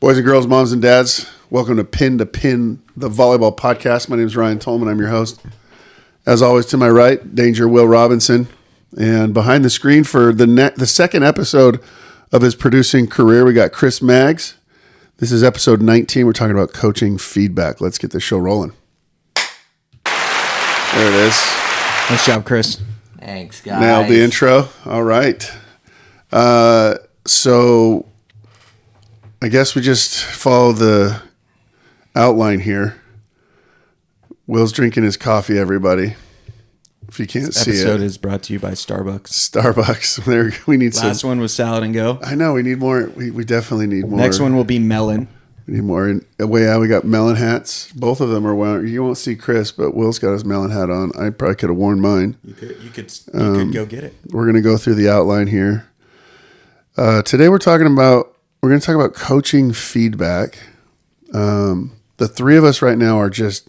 Boys and girls, moms and dads, welcome to Pin, the Volleyball podcast. My name is Ryan Tolman. I'm your host. As always, to my right, Danger Will Robinson. And behind the screen for the second episode of his producing career, we got Chris Maggs. This is episode 19. We're talking about coaching feedback. Let's get the show rolling. There it is. Nice job, Chris. Thanks, guys. Nailed the intro. All right. So I guess we just follow the outline here. Will's drinking his coffee, everybody. If you can't see it. This episode is brought to you by Starbucks. Starbucks. There, we need some. Last one was Salad and Go. I know. We need more. We definitely need more. Next one will be Melon. We need more. And we got melon hats. Both of them are wearing. You won't see Chris, but Will's got his melon hat on. I probably could have worn mine. You could go get it. We're going to go through the outline here. Today we're going to talk about coaching feedback. The three of us right now are just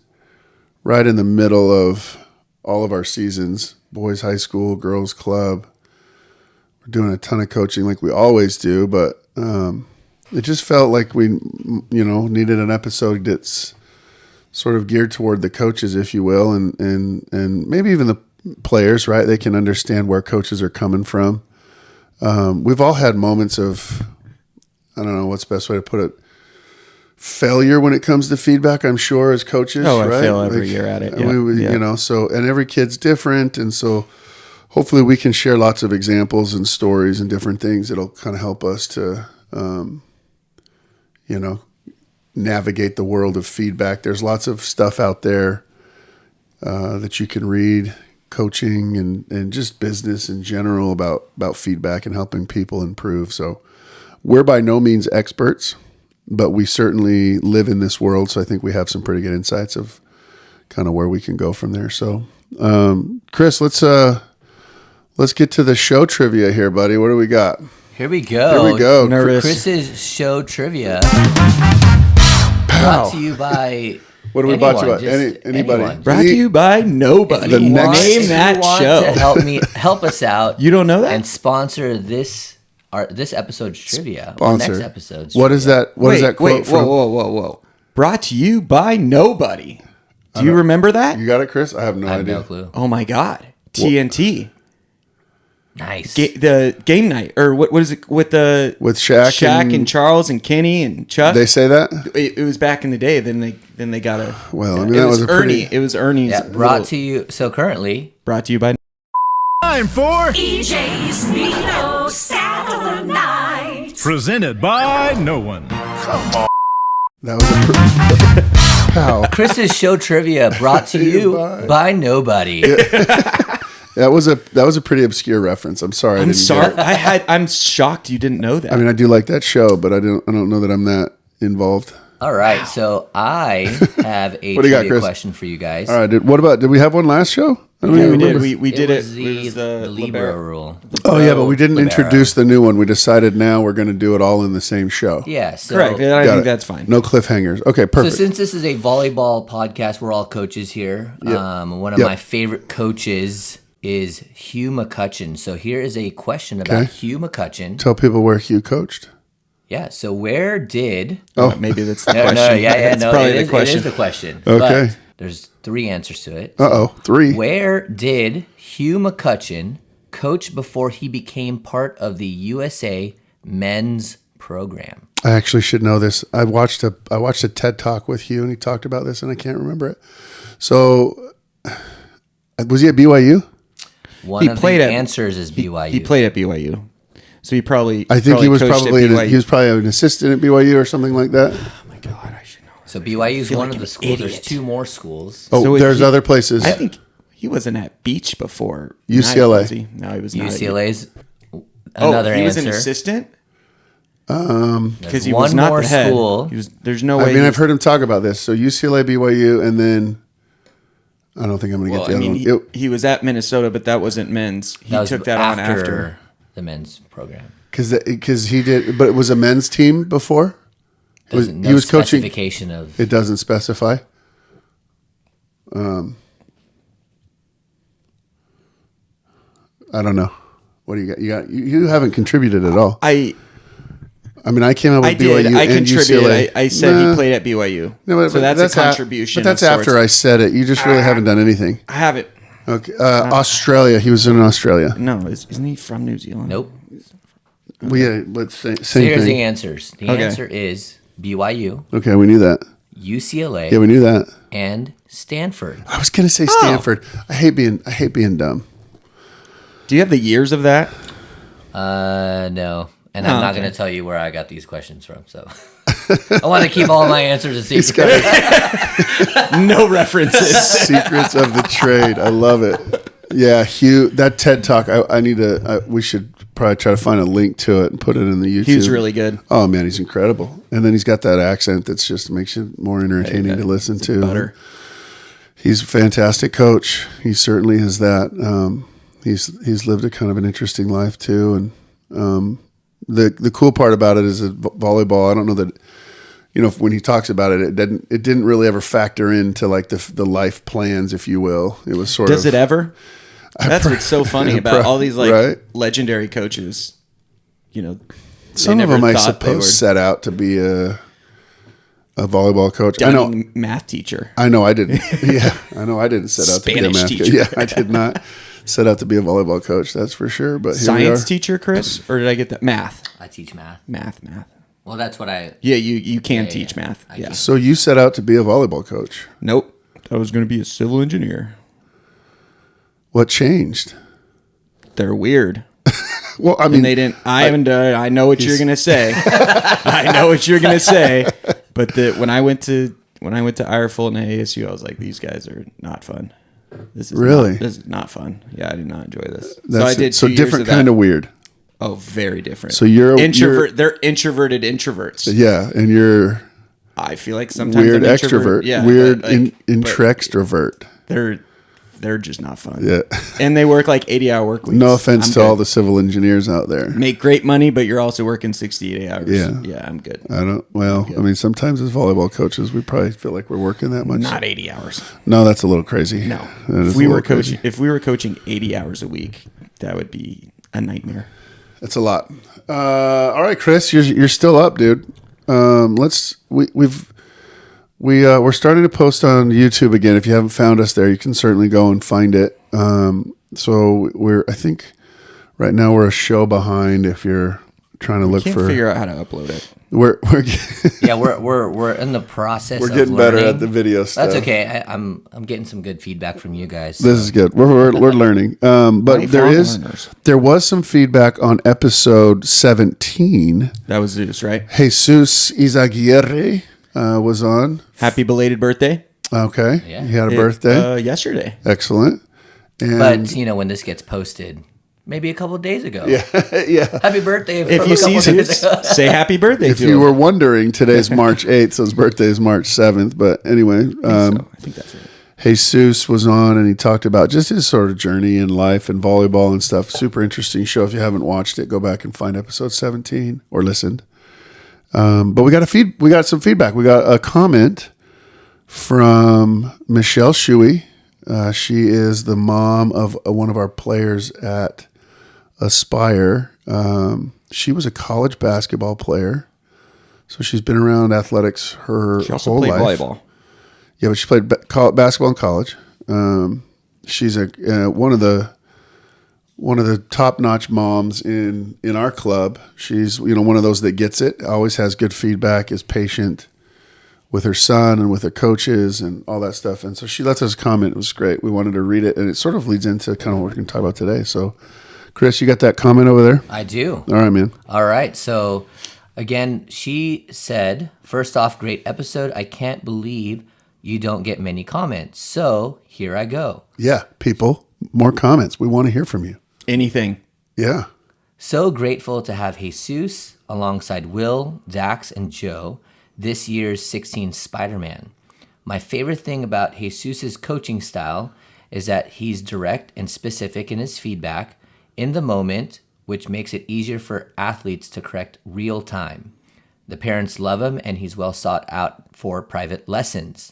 right in the middle of all of our seasons, boys high school, girls club. We're doing a ton of coaching like we always do, but it just felt like we, needed an episode that's sort of geared toward the coaches, if you will, and maybe even the players, right? They can understand where coaches are coming from. We've all had moments of, I don't know what's the best way to put it, failure when it comes to feedback, I'm sure, as coaches. Oh, I right? fail every year at it. Yeah. And every kid's different. And so hopefully we can share lots of examples and stories and different things that'll kind of help us to, navigate the world of feedback. There's lots of stuff out there that you can read, coaching and just business in general about feedback and helping people improve. So we're by no means experts, but we certainly live in this world. So I think we have some pretty good insights of kind of where we can go from there. So, Chris, let's get to the show trivia here, buddy. What do we got? Here we go. Nervous. Chris's show trivia. Pow. Brought to you by What do we anyone, brought you about? just Anybody? anyone. Brought to you by nobody. The next- Name that If you want show. to help us out. You don't know that? And sponsor this episode's trivia. Sponsor. Or next episode's What trivia. is that? What is that quote wait, from? whoa. Brought to you by nobody. Do you remember that? You got it, Chris? I have no I have idea. no clue. Oh my God. TNT. Nice. The game night, or what is it with With Shaq and Charles and Kenny and Chuck? They say that? It was back in the day. Then they got a. Well, I mean, it that was was a Ernie. pretty... It was Ernie's. Yeah, brought to you. So currently, Brought to you by. Time for EJ's Nino Saturday Night. presented by no one. That was a... Pow. Chris's show trivia brought to you by nobody. That was a pretty obscure reference. I'm sorry. I'm sorry. Get it. I'm shocked you didn't know that. I mean, I do like that show, but I don't know that I'm that involved. All right, so I have a What do you got, trivia Chris? question for you guys. All right. Did we have one last show? I don't yeah, even we did. remember. We did it. was It was the Libero rule. Oh yeah, but we didn't Libero. introduce the new one. We decided now we're going to do it all in the same show. Yeah, so, Correct. And I Got think it. that's fine. No cliffhangers. Okay, so perfect. since this is a volleyball podcast, we're all coaches here. Yep. One of Yep. my favorite coaches is Hugh McCutcheon. So here is a question about Okay. Hugh McCutcheon. Tell people where Hugh coached. Yeah, so where did... Oh, maybe that's the No, question. that's probably it the is, question. It is the question. Okay. But there's three answers to it. Uh-oh. 3. Where did Hugh McCutcheon coach before he became part of the USA men's program? I actually should know this. I watched a TED Talk with Hugh, and he talked about this, and I can't remember it. So, was he at BYU? One of the answers is BYU. He played at BYU, so he probably. I think he was coached at probably BYU. he was probably an assistant at BYU or something like that. Oh my God, I should know. So BYU is one of the schools. idiot. There's two more schools. Oh, So there's other places. I think he wasn't at Beach before. UCLA. Was he? No, he was not. UCLA's Oh, another he was answer. an assistant. There's Because he one was not more the head. school. There's no way. I mean, I've heard him talk about this. So UCLA, BYU, and then I don't think I'm going to Well, get the I other mean, one. he was at Minnesota, but that wasn't men's. He was took that on after. the men's program. Because he did, but it was a men's team before. No he was coaching. specification of It doesn't specify. I don't know. What do you got? You haven't contributed at all. I I mean, I came up with I BYU did. I and contributed. UCLA. I said he played at BYU. No, so that's a contribution. But that's of sorts. after I said it. You just really haven't done anything. I have it. Okay. Australia. He was in Australia. No, isn't he from New Zealand? Nope. Let's say So same here's the thing. answers. The Okay. answer is BYU, Okay, we knew that. UCLA, Yeah, we knew that. and Stanford. I was gonna say Stanford. I hate being dumb. Do you have the years of that? No. And I'm not okay. going to tell you where I got these questions from. So I want to keep all my answers a secret. No references. Secrets of the trade. I love it. Yeah, Hugh. That TED Talk. I need to. We should probably try to find a link to it and put it in the YouTube. He's really good. Oh man, he's incredible. And then he's got that accent that's just makes it more entertaining to listen to. Butter. He's a fantastic coach. He certainly is that. He's lived a kind of an interesting life too. And the cool part about it is that volleyball. I don't know that. When he talks about it, it didn't really ever factor into like the life plans, if you will. It was sort of. Does it ever? That's what's so funny about all these like right? legendary coaches. Some of them I suppose set out to be a volleyball coach. I know math teacher. I know I didn't. Yeah, I know I didn't set out to be a Spanish math teacher. coach. Yeah, I did not set out to be a volleyball coach. That's for sure. But here we Science are. teacher, Chris, or did I get that? Math. I teach math. Math. Well, that's what I. Yeah, you can Yeah, teach yeah. math. I Yeah. can. So you set out to be a volleyball coach. Nope. I was going to be a civil engineer. What changed? They're weird. Well, I mean, And they didn't. I know what you're gonna say. I know what you're gonna say. But when I went to Ireful and ASU, I was like, these guys are not fun. This is Really? this is not fun. Yeah, I did not enjoy this. that's I did so 2 years different of that. kind of weird. Oh, very different. So you're introvert. They're introverted introverts. Yeah, and you're I feel like sometimes weird I'm extrovert. Yeah, Weird but, like, intrextrovert. They're just not fun. Yeah. And they work like 80-hour work weeks. No offense I'm to good. all the civil engineers out there. Make great money, but you're also working 68 hours. Yeah. Yeah, I'm good. I don't. Well, I mean, sometimes as volleyball coaches, we probably feel like we're working that much. Not 80 hours. No, that's a little crazy. No. That is If we a were little crazy. coaching 80 hours a week, that would be a nightmare. That's a lot. All right, Chris, you're still up, dude. We're starting to post on YouTube again. If you haven't found us there, you can certainly go and find it. So I think right now we're a show behind. If you're trying to look Can't for, figure out how to upload it. we're Yeah, we're in the process. we're of getting better learning. at the video stuff. That's okay. I'm getting some good feedback from you guys. This is good. We're learning. But Lifelong learners. there was some feedback on episode 17. That was Zeus, right? Jesus Izaguirre was on. Happy belated birthday. Okay. Yeah. He had a birthday. Yesterday. Excellent. And But when this gets posted, maybe a couple of days ago. yeah. Happy birthday! If from you a couple see days Zeus, ago. say happy birthday If to you him. were wondering, today's March 8th, so his birthday is March 7th. But anyway, I think that's right. Jesus was on and he talked about just his sort of journey in life and volleyball and stuff. Super interesting show. If you haven't watched it, go back and find episode 17 or listened. But we got some feedback. We got a comment from Michelle Shuey. She is the mom of one of our players at Aspire. She was a college basketball player, so she's been around athletics her She also whole played life. volleyball. Yeah, but she played basketball in college. She's one of the top-notch moms in our club. She's one of those that gets it. Always has good feedback. Is patient with her son and with her coaches and all that stuff. And so she lets us comment. It was great. We wanted to read it, and it sort of leads into kind of what we're going to talk about today. So, Chris, you got that comment over there? I do. All right, man. All right. So, again, she said, first off, great episode. I can't believe you don't get many comments. So, here I go. Yeah, people, more comments. We want to hear from you. Anything. Yeah. So grateful to have Jesus alongside Will, Dax, and Joe, this year's 16 Spider-Man. My favorite thing about Jesus's coaching style is that he's direct and specific in his feedback in the moment, which makes it easier for athletes to correct real time. The parents love him, and he's well sought out for private lessons.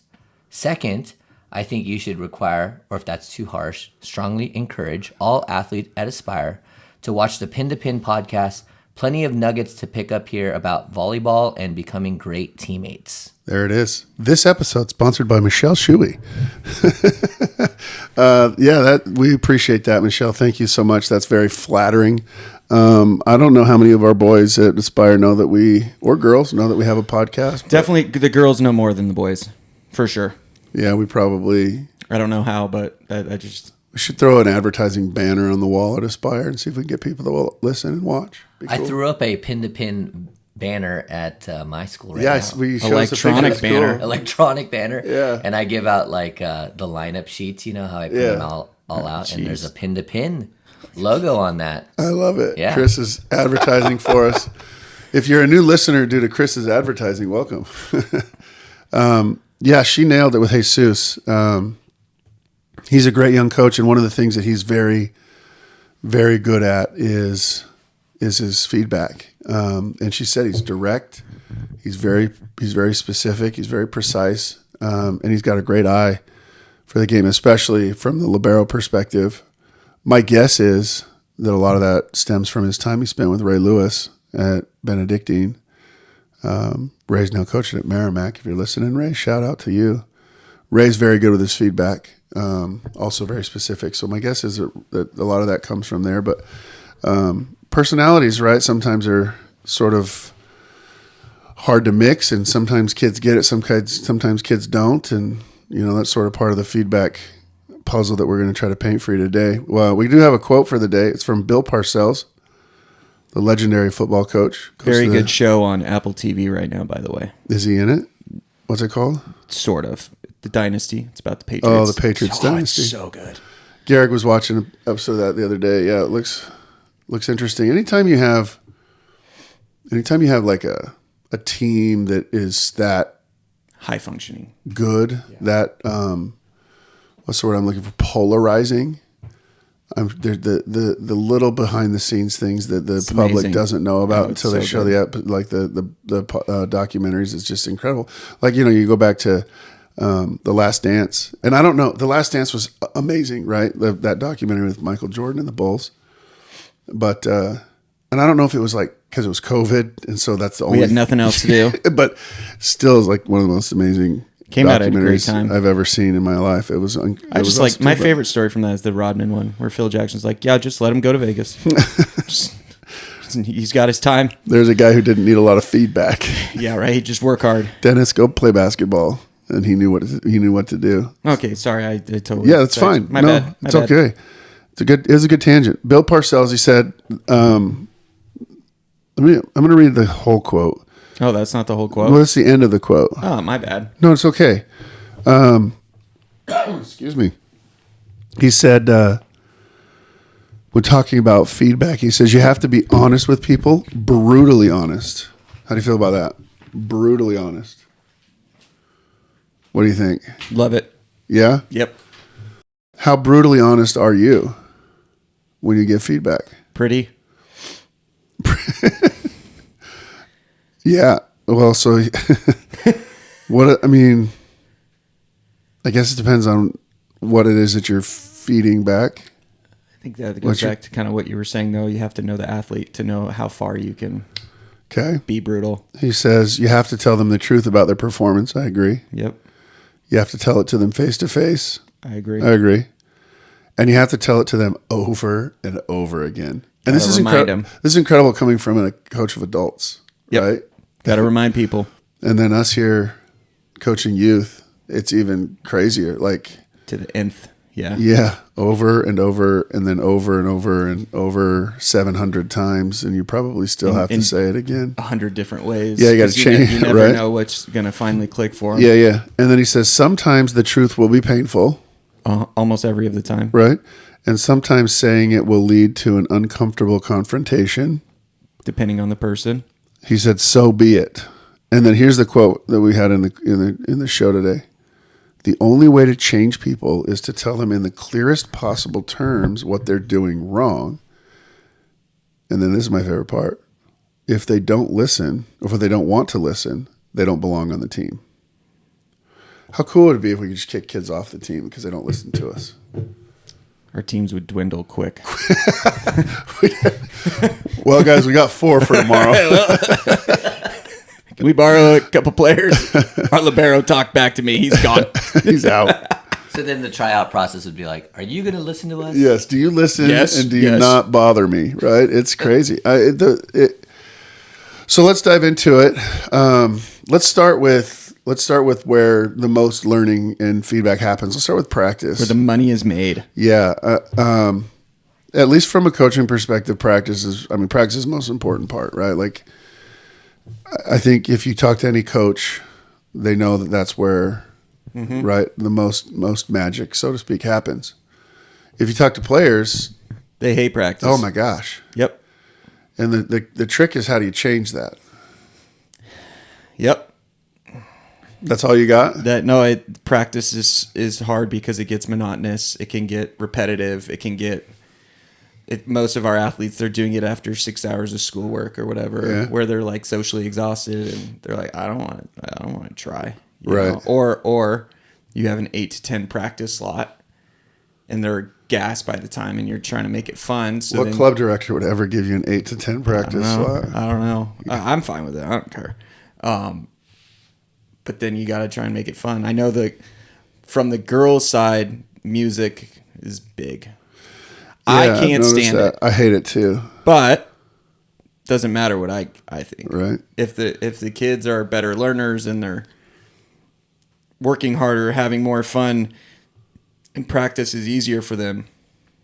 Second, I think you should require, or if that's too harsh, strongly encourage all athletes at Aspire to watch the Pin to Pin podcast Plenty of nuggets to pick up here about volleyball and becoming great teammates. There it is. This episode sponsored by Michelle Shuey. We appreciate that, Michelle. Thank you so much. That's very flattering. I don't know how many of our boys at Aspire know that or girls know that we have a podcast. Definitely the girls know more than the boys, for sure. Yeah, we probably... I don't know how, but I just... We should throw an advertising banner on the wall at Aspire and see if we can get people to listen and watch. Be cool. I threw up a pin-to-pin banner at my school right Yes, now. we showed Electronic banner. Electronic banner. Yeah. And I give out like the lineup sheets, you know, how I put them all out. And there's a pin-to-pin logo on that. I love it. Yeah. Chris is advertising for us. If you're a new listener due to Chris's advertising, welcome. She nailed it with Jesus. He's a great young coach, and one of the things that he's very, very good at is his feedback. And she said he's direct, he's very specific, he's very precise, and he's got a great eye for the game, especially from the libero perspective. My guess is that a lot of that stems from his time he spent with Ray Lewis at Benedictine. Ray's now coaching at Merrimack. If you're listening, Ray, shout out to you. Ray's very good with his feedback, also very specific. So my guess is that a lot of that comes from there. But personalities, right, sometimes are sort of hard to mix, and sometimes kids get it, sometimes kids don't. And, that's sort of part of the feedback puzzle that we're going to try to paint for you today. Well, we do have a quote for the day. It's from Bill Parcells, the legendary football coach. Very good show on Apple TV right now, by the way. Is he in it? What's it called? Sort of. The Dynasty. It's about the Patriots. Oh, the Patriots Dynasty. It's so good. Garrick was watching an episode of that the other day. Yeah, it looks interesting. Anytime you have like a team that is that high functioning, good, that what's the word I'm looking for? Polarizing. The little behind the scenes things that the public amazing. Doesn't know about until they show the documentaries. It's just incredible. Like, you go back to The Last Dance, and I don't know, The Last Dance was amazing, right? That documentary with Michael Jordan and the Bulls. But and I don't know if it was like because it was COVID, and so that's the only. We had nothing else to do, but still, is like one of the most amazing. Came out at a great time. I've ever seen in my life. It was. My favorite story from that is the Rodman one, where Phil Jackson's like, "Yeah, just let him go to Vegas. He's got his time." There's a guy who didn't need a lot of feedback. Yeah, right. Just work hard. Dennis, go play basketball, and he knew what to do. Okay, sorry, I totally. Yeah, that's fine. My bad. It's okay. It was a good tangent. Bill Parcells, he said, I'm going to read the whole quote. Oh, that's not the whole quote? Well, that's the end of the quote. Oh, my bad. No, it's okay. Excuse me. He said, when talking about feedback, he says, you have to be honest with people, brutally honest. How do you feel about that? Brutally honest. What do you think? Love it. Yeah? Yep. How brutally honest are you when you give feedback? Pretty. Yeah. Well, so I guess it depends on what it is that you're feeding back. I think that goes back to kind of what you were saying, though. You have to know the athlete to know how far you can be brutal. He says you have to tell them the truth about their performance. I agree. Yep. You have to tell it to them face to face. I agree. And you have to tell it to them over and over again. And this is incredible. This is incredible coming from a coach of adults, right? Got to remind people. And then us here coaching youth, it's even crazier. Like to the nth. Yeah. Yeah. Over and over and then over and over and over 700 times. And you probably still have to say it again. 100 different ways. Yeah, you got to change it, You never know what's going to finally click for them. Yeah, yeah. And then he says, sometimes the truth will be painful. Almost every of the time. Right. And sometimes saying it will lead to an uncomfortable confrontation. Depending on the person. He said, so be it. And then here's the quote that we had in the show today. The only way to change people is to tell them in the clearest possible terms what they're doing wrong. And then this is my favorite part. If they don't listen, or if they don't want to listen, they don't belong on the team. How cool would it be if we could just kick kids off the team because they don't listen to us? Our teams would dwindle quick. Well, guys, we got 4 for tomorrow. Can we borrow a couple players? Our libero talked back to me. He's gone. He's out. So then the tryout process would be like, are you going to listen to us? Yes. Do you listen Yes, and do you yes. not bother me? Right? It's crazy. So let's dive into it. Let's start with where the most learning and feedback happens. Let's start with practice. Where the money is made. Yeah. At least from a coaching perspective, practice is the most important part, right? Like, I think if you talk to any coach, they know that that's where, right, the most magic, so to speak, happens. If you talk to players, They hate practice. oh my gosh. Yep. And the trick is, how do you change that? Yep. That's all you got? Practice is hard because it gets monotonous. It can get repetitive. It can get. Most of our athletes, they're doing it after 6 hours of schoolwork or whatever, where they're like socially exhausted and they're like, I don't want to try, you Right? know? Or you have an 8 to 10 practice slot, and they're gassed by the time, and you're trying to make it fun. So What club director would ever give you an 8 to 10 practice slot? I don't know. I'm fine with it. I don't care. But then you got to try and make it fun. I know from the girls' side, music is big. I Yeah, I've can't noticed stand that. it, I hate it too. but doesn't matter what I think. Right. If the kids are better learners and they're working harder, having more fun, and practice is easier for them,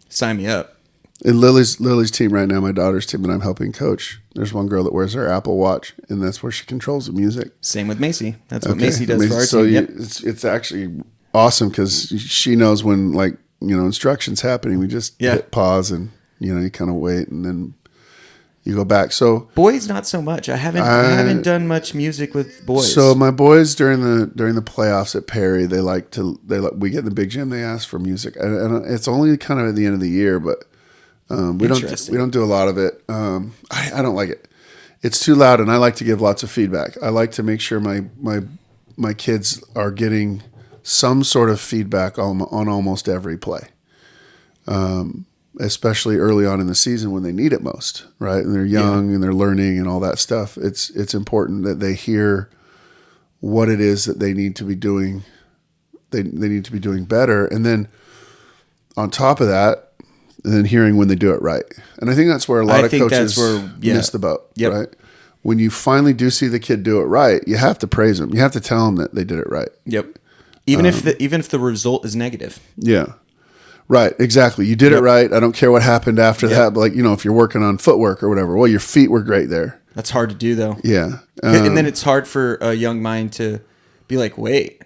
sign me up. In Lily's team right now, my daughter's team that I'm helping coach, there's one girl that wears her Apple Watch, and that's where she controls the music. Same with Macy. That's what Okay. Macy does for our So team. Yep. it's actually awesome because she knows when, like, instructions happening. We just hit pause and you kind of wait, and then you go back. So Boys, not so much. I haven't done much music with boys. So my boys during the playoffs at Perry, we get in the big gym. They ask for music, and it's only kind of at the end of the year, but we don't do a lot of it. I don't like it. It's too loud, and I like to give lots of feedback. I like to make sure my kids are getting some sort of feedback on almost every play, especially early on in the season when they need it most, right? And they're young and they're learning and all that stuff. It's important that they hear what it is that they need to be doing. They need to be doing better, and then on top of that, and then hearing when they do it right. And I think that's where a lot of coaches miss the boat, right? When you finally do see the kid do it right, you have to praise them. You have to tell them that they did it right. Yep. Even if the result is negative. Yeah. Right. Exactly. You did it right. I don't care what happened after that. But if you're working on footwork or whatever, well, your feet were great there. That's hard to do though. Yeah. And then it's hard for a young mind to be like, wait,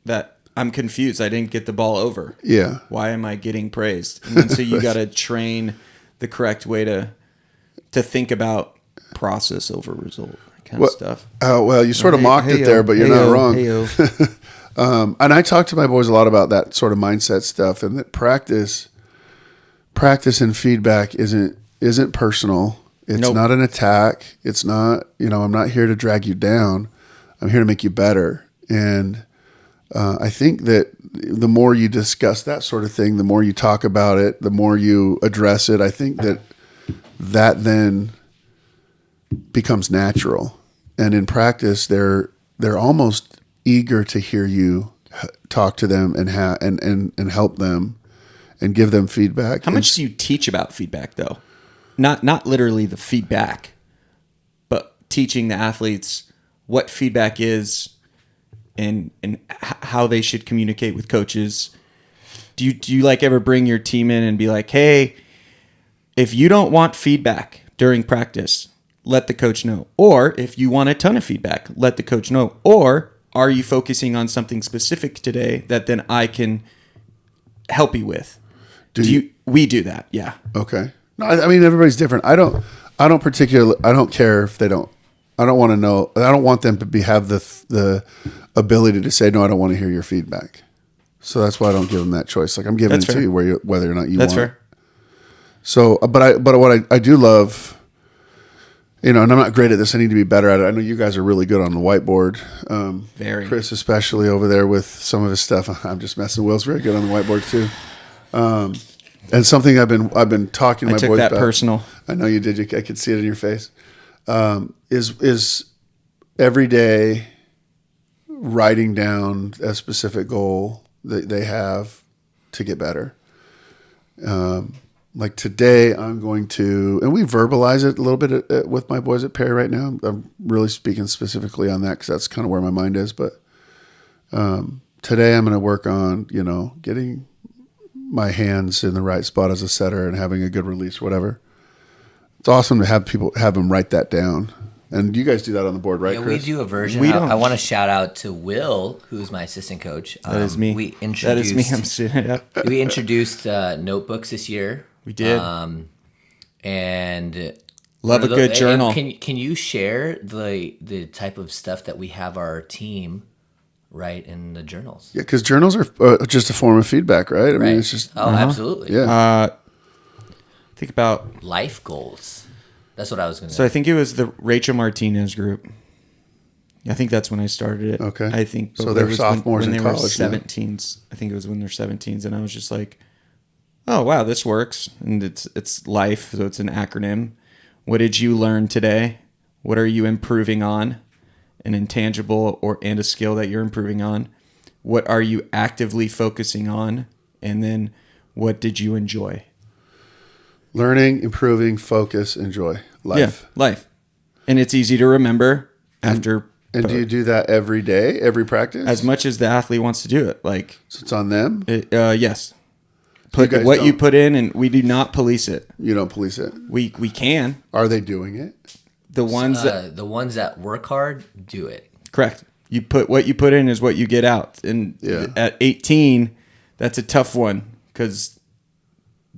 that I'm confused. I didn't get the ball over. Yeah. Why am I getting praised? And then so you got to train the correct way to think about process over result, that kind of stuff. Oh, well, you sort of mocked it there, but you're not wrong. And I talk to my boys a lot about that sort of mindset stuff, and that practice and feedback isn't personal. It's not an attack. It's not, I'm not here to drag you down. I'm here to make you better. And I think that the more you discuss that sort of thing, the more you talk about it, the more you address it, I think that then becomes natural. And in practice, they're almost eager to hear you talk to them and help them and give them feedback. How much do you teach about feedback though? Not literally the feedback, but teaching the athletes what feedback is and how they should communicate with coaches. Do you like ever bring your team in and be like, hey, if you don't want feedback during practice, let the coach know. Or if you want a ton of feedback, let the coach know. Or are you focusing on something specific today that then I can help you with? We do that. Yeah. Okay. No, I mean, everybody's different. I don't care if they don't. I don't want to know. I don't want them to have the ability to say, no, I don't want to hear your feedback. So that's why I don't give them that choice. Like, I'm giving That's it fair. to you whether or not you That's want it. fair. So, but what I do love, and I'm not great at this. I need to be better at it. I know you guys are really good on the whiteboard. Very. Chris, especially over there with some of his stuff. I'm just messing. Will's very good on the whiteboard too. And something I've been talking to I my took boys that about. personal. I know you did. I could see it in your face. Is every day writing down a specific goal that they have to get better. Like today, I'm going to, and we verbalize it a little bit with my boys at Perry right now. I'm really speaking specifically on that because that's kind of where my mind is. But today, I'm going to work on, getting my hands in the right spot as a setter and having a good release or whatever. It's awesome to have people have them write that down. And you guys do that on the board, right, Yeah, Chris? we do a version. We don't. I want to shout out to Will, who's my assistant coach. That is me. We That is me. I'm introduced sitting it up. we introduced notebooks this year. We did. And Love a one of good journal. Can you share the type of stuff that we have our team write in the journals? Yeah, because journals are just a form of feedback, right? I mean, it's just Absolutely. yeah. Think about. Life goals. That's what I was going to So say. I think it was the Rachel Martinez group. I think that's when I started it. Okay. I think. So they're it was sophomores when in they were college now. 17s. I think it was when they're 17s, and I was just like, "Oh wow, this works." And it's life, so it's an acronym. What did you learn today? What are you improving on? An intangible and a skill that you're improving on. What are you actively focusing on? And then, what did you enjoy? Learning, improving, focus, enjoy life. Yeah, life. And it's easy to remember after. And do you do that every day, every practice? As much as the athlete wants to do it. Like, So it's on them. yes. Put guys what you don't. put in, and we do not police it. You don't police it. We can. Are they doing it? The ones that the ones that work hard do it. correct. You put what you put in is what you get out. And Yeah. at 18, that's a tough one because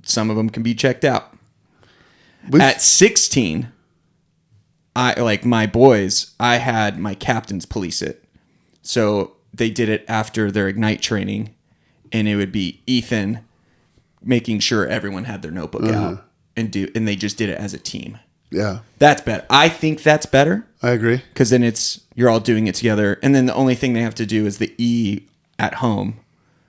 some of them can be checked out. At 16, I like my boys. I had my captains police it, so they did it after their Ignite training, and it would be Ethan making sure everyone had their notebook out and they just did it as a team. Yeah, That's better. I think that's better I agree. because then you're all doing it together, and then the only thing they have to do is the E at home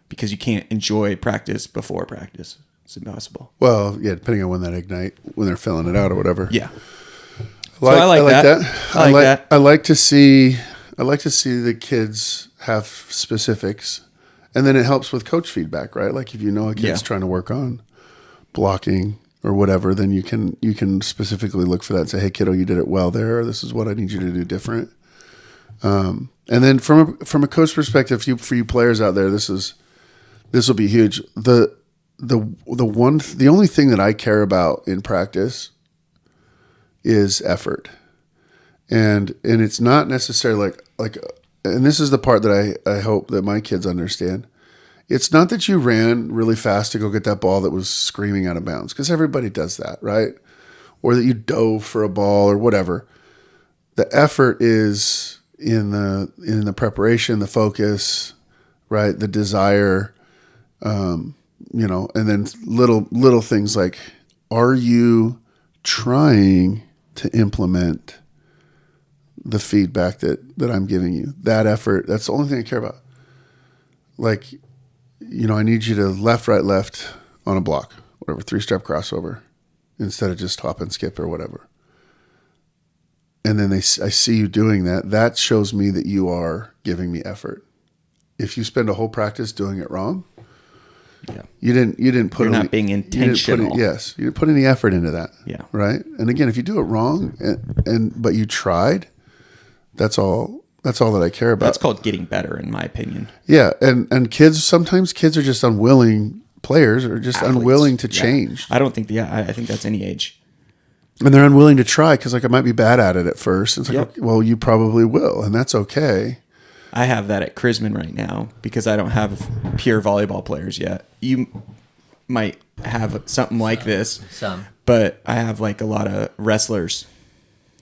because you can't enjoy practice before practice. It's impossible. Well, yeah, depending on when that ignite, when they're filling it out or whatever. Yeah. I like that. I like that. I like to see the kids have specifics, and then it helps with coach feedback, right? Like if you know a kid's Yeah. trying to work on blocking or whatever, then you can specifically look for that and say, "Hey, kiddo, you did it well there. Or this is what I need you to do different." And then from a coach perspective, for you players out there, this will be huge. The only thing that I care about in practice is effort. And it's not necessarily like and this is the part that I hope that my kids understand. It's not that you ran really fast to go get that ball that was screaming out of bounds, because everybody does that, right? Or that you dove for a ball or whatever. The effort is in the preparation, the focus, right? The desire, and then little things like, are you trying to implement the feedback that I'm giving you? That effort, that's the only thing I care about. Like, I need you to left, right, left on a block, whatever, 3-step crossover, instead of just hop and skip or whatever. And then I see you doing that. That shows me that you are giving me effort. If you spend a whole practice doing it wrong, you didn't put. You're not being intentional. You didn't put any effort into that. Yeah. Right. And again, if you do it wrong, but you tried, that's all that I care about. That's called getting better, in my opinion. Yeah, and sometimes kids are just unwilling. Players are just Athletes. unwilling to Yeah. change, I don't think. I think that's any age. and they're unwilling to try because I might be bad at it at first. It's like, Yep. okay, well, you probably will, and that's okay. I have that at Chrisman right now because I don't have pure volleyball players yet. You might have something like this, Some. but I have like a lot of wrestlers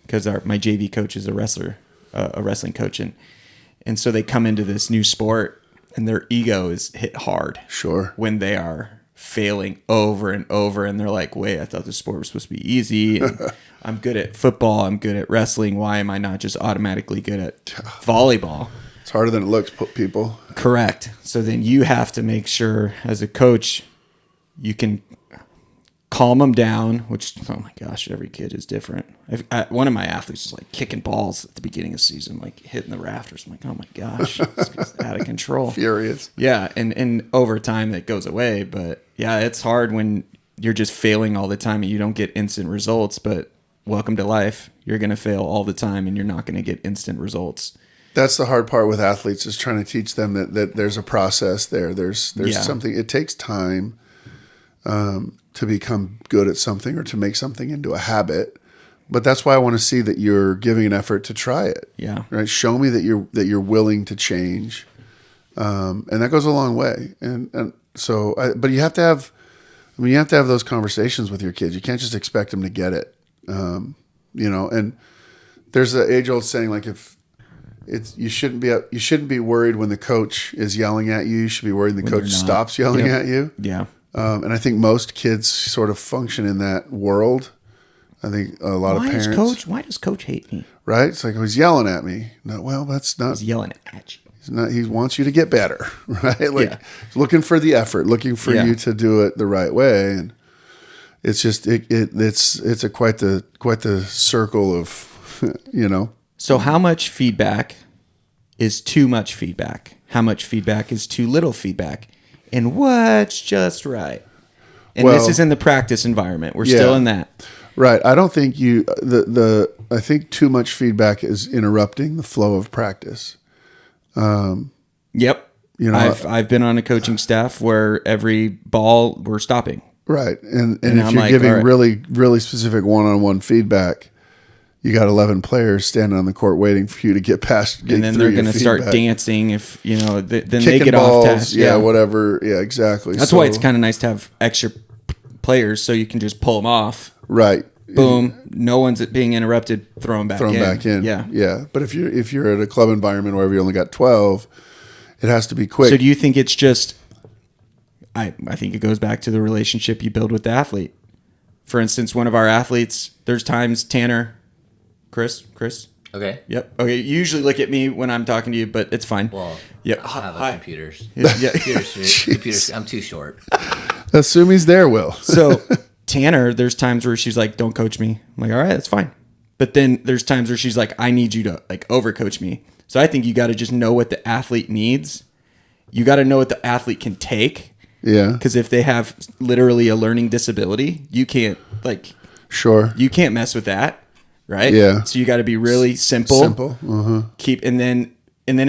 because my JV coach is a wrestler, a wrestling coach, and so they come into this new sport and their ego is hit hard. Sure. When they are failing over and over, and they're like, "Wait, I thought this sport was supposed to be easy. And I'm good at football. I'm good at wrestling. Why am I not just automatically good at volleyball?" It's harder than it looks, people. Correct. So then you have to make sure as a coach you can calm them down, which, oh my gosh, every kid is different. One of my athletes was like kicking balls at the beginning of the season, like hitting the rafters. I'm like, oh my gosh, it's out of control. Furious. Yeah. And over time that goes away. But yeah, it's hard when you're just failing all the time and you don't get instant results. But welcome to life. You're going to fail all the time and you're not going to get instant results. That's the hard part with athletes, is trying to teach them that there's a process there. There's something. It takes time to become good at something or to make something into a habit. But that's why I want to see that you're giving an effort to try it. Yeah. Right. Show me that you're willing to change, and that goes a long way. And so, but you have to have those conversations with your kids. You can't just expect them to get it. And there's the age old saying, like, if you shouldn't be worried when the coach is yelling at you. You should be worried when the coach stops yelling at you. Yeah. And I think most kids sort of function in that world. I think a lot of parents. Why does coach hate me? Right? It's like, he's yelling at me. No, well, that's not. He's yelling at you. He's not. He wants you to get better, right? Like, he's looking for the effort, looking for you to do it the right way, and it's just it's quite the circle of, So how much feedback is too much feedback? How much feedback is too little feedback? And what's just right? And this is in the practice environment. We're still in that. Right. I don't think I think too much feedback is interrupting the flow of practice. Yep. I've been on a coaching staff where every ball we're stopping. Right. And if you're giving really, really specific one-on-one feedback, you got 11 players standing on the court waiting for you to get past. And then they're going to start dancing if, then kicking they get balls, off task. Yeah, whatever. Yeah, exactly. That's why it's kind of nice to have extra players so you can just pull them off. Right. Boom. No one's being interrupted. Throw them back in. Yeah. Yeah. But if you're at a club environment where you only got 12, it has to be quick. So do you think it's just, I think it goes back to the relationship you build with the athlete. For instance, one of our athletes, there's times Tanner, Chris. Okay. Yep. Okay. You usually look at me when I'm talking to you, but it's fine. Well, yep. I have computers. Yeah. Computers. I'm too short. Assume he's there, Will. So Tanner, there's times where she's like, "Don't coach me." I'm like, "All right, that's fine." But then there's times where she's like, "I need you to like overcoach me." So I think you got to just know what the athlete needs. You got to know what the athlete can take. Yeah. Because if they have literally a learning disability, you can't you can't mess with that. Right. Yeah. So you got to be really simple. Simple. Uh-huh. And then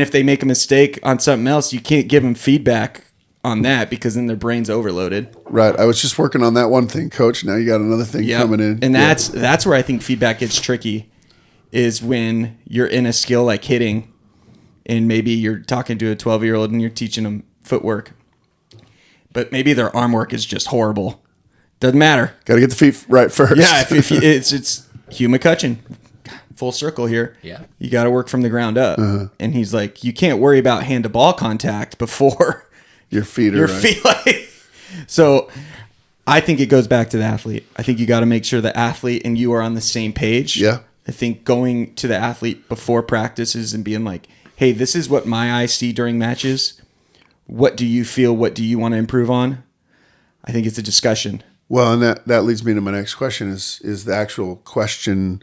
if they make a mistake on something else, you can't give them feedback on that because then their brain's overloaded. Right. I was just working on that one thing, coach. Now you got another thing coming in. And that's where I think feedback gets tricky, is when you're in a skill like hitting and maybe you're talking to a 12-year-old and you're teaching them footwork, but maybe their arm work is just horrible. Doesn't matter. Got to get the feet right first. Yeah. If it's Hugh McCutcheon, full circle here. Yeah. You got to work from the ground up. Uh-huh. And he's like, you can't worry about hand to ball contact before your feet are right. So I think it goes back to the athlete. I think you got to make sure the athlete and you are on the same page. Yeah. I think going to the athlete before practices and being like, hey, this is what my eyes see during matches. What do you feel? What do you want to improve on? I think it's a discussion. Well, and that leads me to my next question is the actual question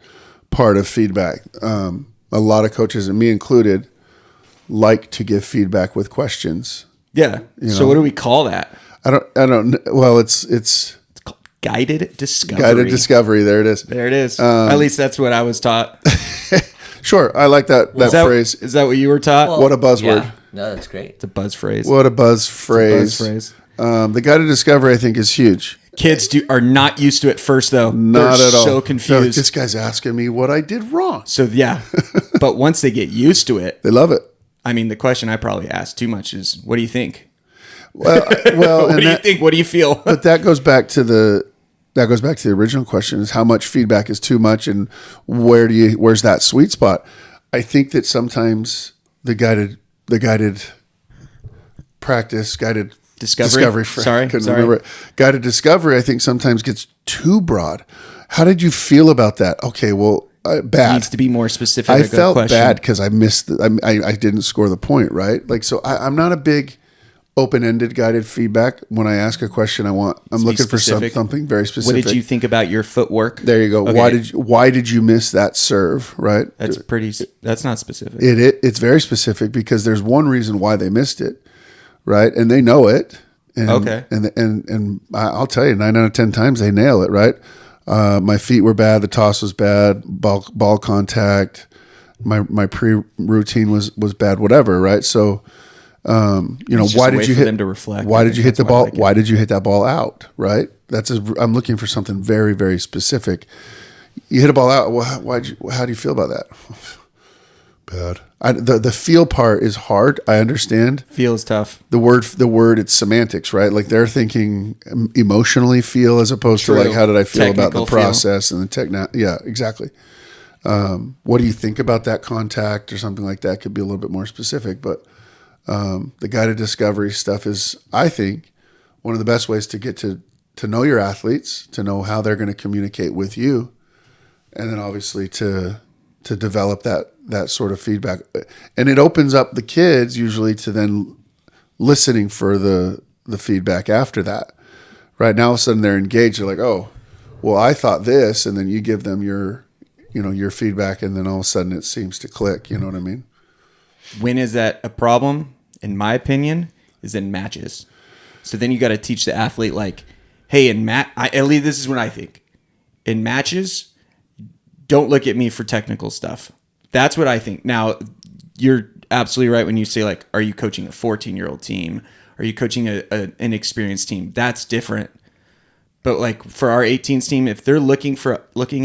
part of feedback. A lot of coaches, and me included, like to give feedback with questions. Yeah. So what do we call that? I don't. Well, it's called guided discovery. Guided discovery. There it is. There it is. At least that's what I was taught. Sure, I like that phrase. Is that what you were taught? What a buzzword. Yeah. No, that's great. It's a buzz phrase. What a buzz phrase. The guided discovery, I think, is huge. Kids are not used to it first, though. Not They're at all. So confused. Like, this guy's asking me what I did wrong. So yeah, but once they get used to it, they love it. I mean, the question I probably asked too much is, "What do you think?" Well, what do you think? What do you feel? But that goes back to the original question: is how much feedback is too much, and where's that sweet spot? I think that sometimes the guided practice, guided discovery. Remember it. Guided discovery, I think sometimes gets too broad. How did you feel about that? Okay, well, bad. Needs to be more specific. I felt bad because I missed. I didn't score the point, right? Like, so I'm not a big open-ended guided feedback. When I ask a question, I'm looking for specific. something very specific. What did you think about your footwork? There you go. Okay. Why did you miss that serve? Right. That's not specific. It's very specific because there's one reason why they missed it, right? And they know it. And, Okay. And I'll tell you, 9 out of 10 times they nail it, right? My feet were bad. The toss was bad. Ball contact. My pre-routine was bad. Whatever, right? So, It's just why a did way you for hit them to reflect? Why I did you think hit the that's why I ball? like it. Why did you hit that ball out? Right? I'm looking for something very, very specific. You hit a ball out. Well, how do you feel about that? Bad. The feel part is hard. I understand. Feels tough. The word, it's semantics, right? Like they're thinking emotionally feel as opposed to True. like, how did I feel about the Technical feel. process and the Yeah, exactly. What do you think about that contact or something like that? Could be a little bit more specific, but the guided discovery stuff is, I think, one of the best ways to get to know your athletes, to know how they're going to communicate with you, and then obviously to develop that sort of feedback. And it opens up the kids usually to then listening for the feedback after that. Right now, all of a sudden they're engaged. They're like, oh, well, I thought this, and then you give them your feedback, and then all of a sudden it seems to click. You know what I mean? When is that a problem? In my opinion, is in matches. So then you got to teach the athlete, like, hey, at least this is what I think. In matches, don't look at me for technical stuff. That's what I think. Now, you're absolutely right when you say, like, are you coaching a 14-year-old team? Are you coaching an experienced team? That's different. But like for our 18s team, if they're looking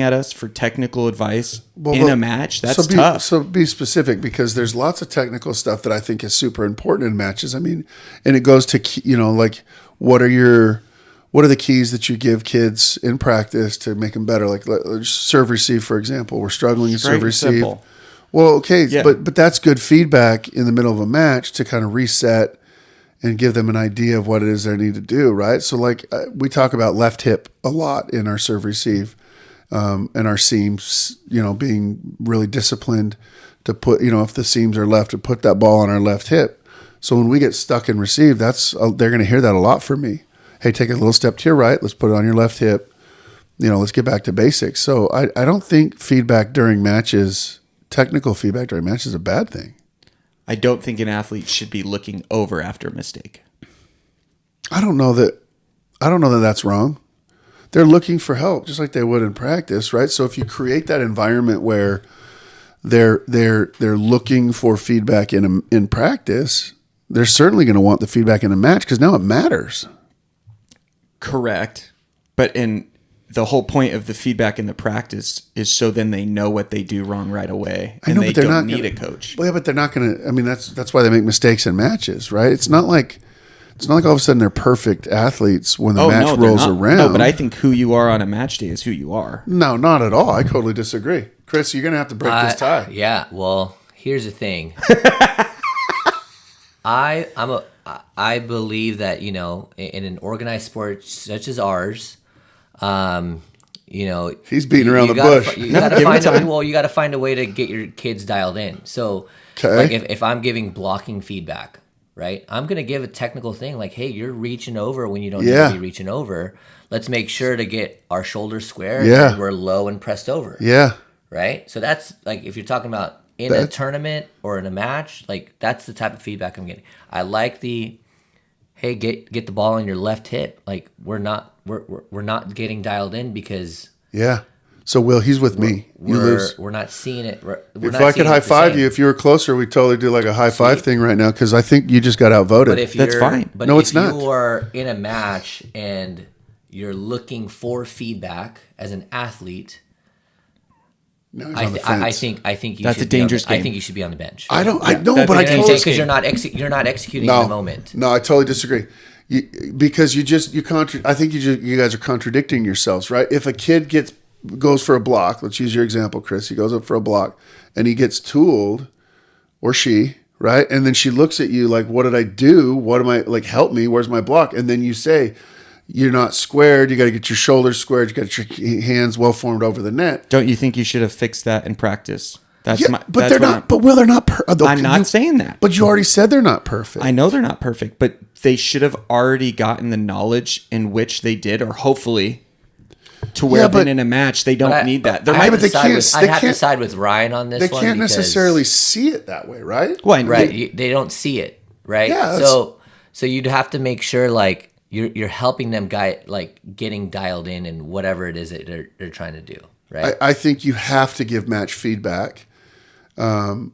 at us for technical advice in a match, that's tough. So be specific, because there's lots of technical stuff that I think is super important in matches. I mean, and it goes to, like, what are the keys that you give kids in practice to make them better? Like serve receive, for example. We're struggling in Straight serve and receive. simple. Well, okay, Yeah. but that's good feedback in the middle of a match to kind of reset and give them an idea of what it is they need to do, right? So, like, we talk about left hip a lot in our serve receive, and our seams, being really disciplined to put, if the seams are left, to put that ball on our left hip. So when we get stuck in receive, they're going to hear that a lot from me. Hey, take a little step to your right. Let's put it on your left hip. Let's get back to basics. So I don't think feedback during matches, technical feedback during matches, is a bad thing. I don't think an athlete should be looking over after a mistake. I don't know that that's wrong. They're looking for help just like they would in practice, right? So if you create that environment where they're looking for feedback in practice, they're certainly going to want the feedback in a match, because now it matters. Correct. But the whole point of the feedback in the practice is so then they know what they do wrong right away, and they don't need a coach. Well, yeah, but they're not going to. I mean, that's why they make mistakes in matches, right? It's not like all of a sudden they're perfect athletes when the match they're rolls not. around. No, but I think who you are on a match day is who you are. No, not at all. I totally disagree, Chris. You're going to have to break this tie. Yeah. Well, here's the thing. I believe that in an organized sport such as ours, He's beating around the bush. You got to find a way to get your kids dialed in. So, Okay. like if I'm giving blocking feedback, right, I'm gonna give a technical thing like, hey, you're reaching over when you don't need to be reaching over. Let's make sure to get our shoulders square. Yeah. And we're low and pressed over. Yeah. Right. So that's like if you're talking about in a tournament or in a match, like that's the type of feedback I'm getting. I like the, hey, get the ball on your left hip. Like we're not getting dialed in because So Will, he's with me. You lose. We're not seeing it. If I could high five you, if you were closer, we'd totally do like a high five thing right now, because I think you just got outvoted. But if That's fine. But No, if it's not. you are in a match and you're looking for feedback as an athlete, Now he's on the fence. I think you That's should a dangerous I game. think you should be on the bench. I know, that's but I a totally dangerous because you're not executing in the moment. No, I totally disagree. Because I think you guys are contradicting yourselves, right? If a kid goes for a block, let's use your example, Chris. He goes up for a block and he gets tooled, or she, right? And then she looks at you like, what did I do? What am I, like, help me? Where's my block? And then you say, you're not squared. You got to get your shoulders squared. You got to get your hands well formed over the net. Don't you think you should have fixed that in practice? That's Yeah, my. but that's they're what not. But Will, they're not. I'm not saying that. But you already said they're not perfect. I know they're not perfect, but they should have already gotten the knowledge in which they did, or hopefully, to where Yeah, but- then in a match they don't need that. There I might have but to they side can't- with, they I'd have to can't- side with Ryan on this They one. can't because- necessarily see it that way, right? Well, Right. They don't see it. Right. Yeah, So you'd have to make sure like you're helping them like getting dialed in and whatever it is that they're trying to do. Right. I think you have to give match feedback. And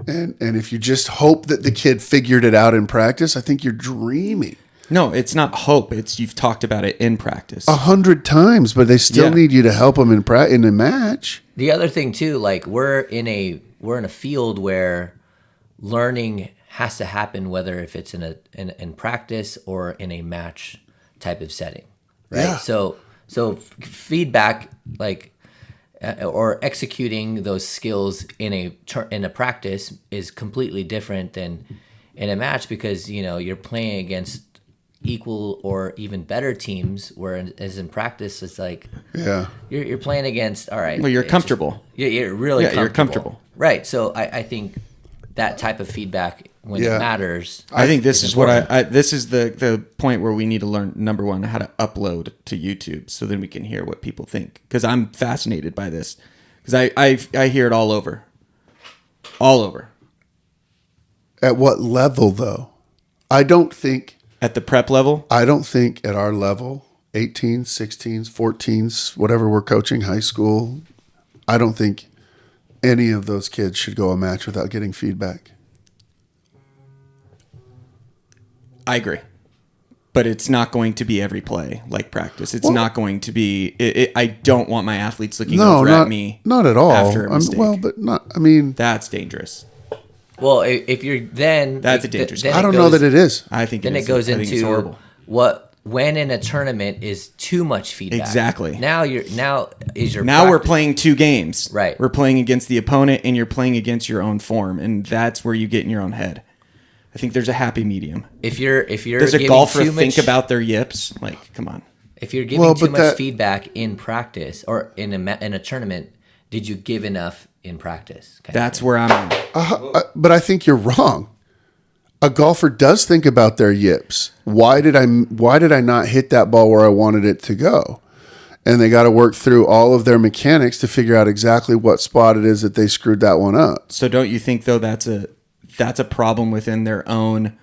if you just hope that the kid figured it out in practice, I think you're dreaming. No, it's not hope. It's you've talked about it in practice. 100 times, but they still Yeah. need you to help them in a match. The other thing too, like we're in a field where learning has to happen, whether if it's in practice or in a match type of setting, right? Yeah. So feedback, like or executing those skills in a practice is completely different than in a match, because you're playing against equal or even better teams, whereas in practice it's like you're playing against, all right, Well, you're it's comfortable. you're really Yeah, you're comfortable. right? So I think that type of feedback when Yeah. it matters. I think this is what important. this is the point where we need to learn, number one, how to upload to YouTube, so then we can hear what people think. Because I'm fascinated by this, because I hear it all over. At what level, though? I don't think At the prep level, at our level, 18s, 16s, 14s, whatever we're coaching, high school, I don't think any of those kids should go a match without getting feedback. I agree. But it's not going to be every play like practice. It's not going to be. I don't want my athletes looking over at me. Not at all. After a mistake. But not. I mean, That's dangerous. Well, if you're then That's a dangerous then I it don't know goes- that it is. I think Then it it is. goes I think it's into horrible. when in a tournament is too much feedback. Exactly. Now is your Now we're practice- playing two games. Right. We're playing against the opponent, and you're playing against your own form, and that's where you get in your own head. I think there's a happy medium. If you're Does a giving golfer too think much, about their yips? Like, come on. if you're giving Well, too but much that- feedback in practice or in a tournament, did you give enough in practice? kind of That's thing? where I'm at. But I think you're wrong. A golfer does think about their yips. Why did I not hit that ball where I wanted it to go? And they got to work through all of their mechanics to figure out exactly what spot it is that they screwed that one up. So don't you think, though, that's a problem within their own